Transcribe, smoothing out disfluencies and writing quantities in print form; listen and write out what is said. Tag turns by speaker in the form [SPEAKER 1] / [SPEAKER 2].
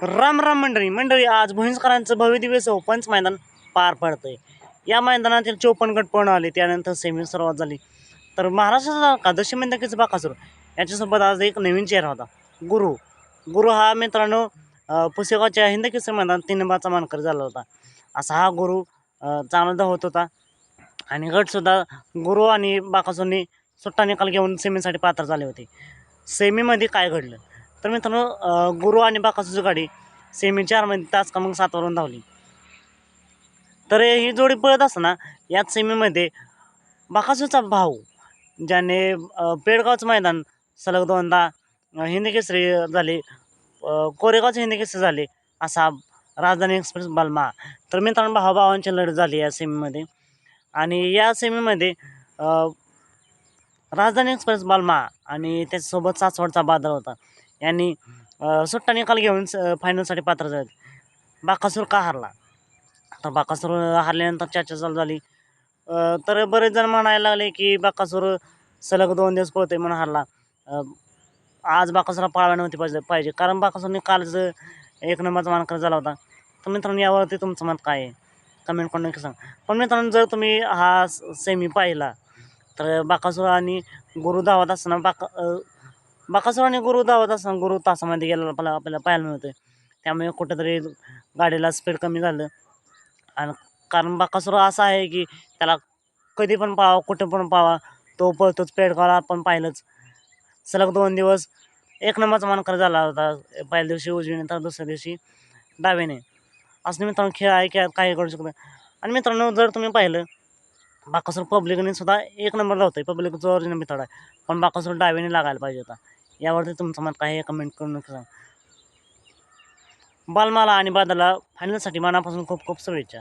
[SPEAKER 1] राम राम मंडळी आज भुईंजकरांचं भव्यदिव्य ओपन्स मैदान पार पडतंय। या मैदानातील 54 गट पळून आले, त्यानंतर सेमी सुरुवात झाली। तर महाराष्ट्राचा कादशी मंदकीचा बाकासूर याच्यासोबत आज एक नवीन चेहरा होता, गुरु। गुरु हा मित्रांनो पुसेगावच्या हिंदकेसरी मैदान 3 नंबरचा मानकरी झाला होता। असा हा गुरु चांगला धावत होता आणि गटसुद्धा गुरु आणि बाकासूरने सुट्टा निकाल घेऊन सेमीसाठी पात्र झाले होते। सेमीमध्ये काय घडलं तर मित्रांनो, गुरु आणि बाकासूरची गाडी सेमी 4मध्ये तास क्रमांक 7 वरून धावली। तर ही जोडी पळत असताना याच सेमीमध्ये बाकासूरचा भाऊ, ज्याने पेडगावचं मैदान सलग 2दा हिंदकेसरी झाले, कोरेगावचे हिंदकेसरी झाले, असा राजधानी एक्सप्रेस बलमा। तर मित्रांनो, भावाभावांची लढत झाली या सेमीमध्ये आणि या सेमीमध्ये राजधानी एक्सप्रेस बलमा आणि त्याच्यासोबत सासवडचा बादल होता, यांनी सुट्टा निकाल घेऊन फायनलसाठी पात्र झाले। बाकासूर का हरला तर बाकासूर हरल्यानंतर चर्चा चालू झाली। तर बरेच जण म्हणायला लागले की बाकासूर सलग 2 दिवस पळतोय म्हणून हरला, आज बाकासूरला पळायला नव्हती पाहिजे, कारण बाकासूरने कालच 1 नंबरचा मानकरी झाला होता। तर मित्रांनो, यावरती तुमचं मत काय आहे कमेंट करून नक्की सांगा। पण मित्रांनो, जर तुम्ही हा सेमी पाहिला तर बाकासूर आणि गुरु धावत असताना बाकासूर आणि गुरु धावत असताना गुरु तासामध्ये गेलेला आपल्याला पाहायला मिळतोय। त्यामुळे कुठेतरी गाडीला स्पीड कमी झालं, आणि कारण बाकासूर असा आहे की त्याला कधी पण पाहावा, कुठे पण पाहावा, तो पळतोच। पेडगावला आपण पाहिलंच, सलग 2 दिवस 1 नंबरचा मानकरी झाला होता, पहिल्या दिवशी उजवीने तर दुसऱ्या दिवशी डावीने। असं मित्रांनो, खेळ आहे, खेळात काही करू शकतो। आणि मित्रांनो, जर तुम्ही पाहिलं बाकासूर पब्लिकने सुद्धा 1 नंबर लावतोय, पब्लिकचा ओरिजिनल मित्र आहे, पण बाकासूर डावीने लागायला पाहिजे होता। यावरती तुमचं मत काय आहे कमेंट करून नक्की सांगा। बालमाला आणि बादलला फायनलसाठी मनापासून खूप खूप शुभेच्छा।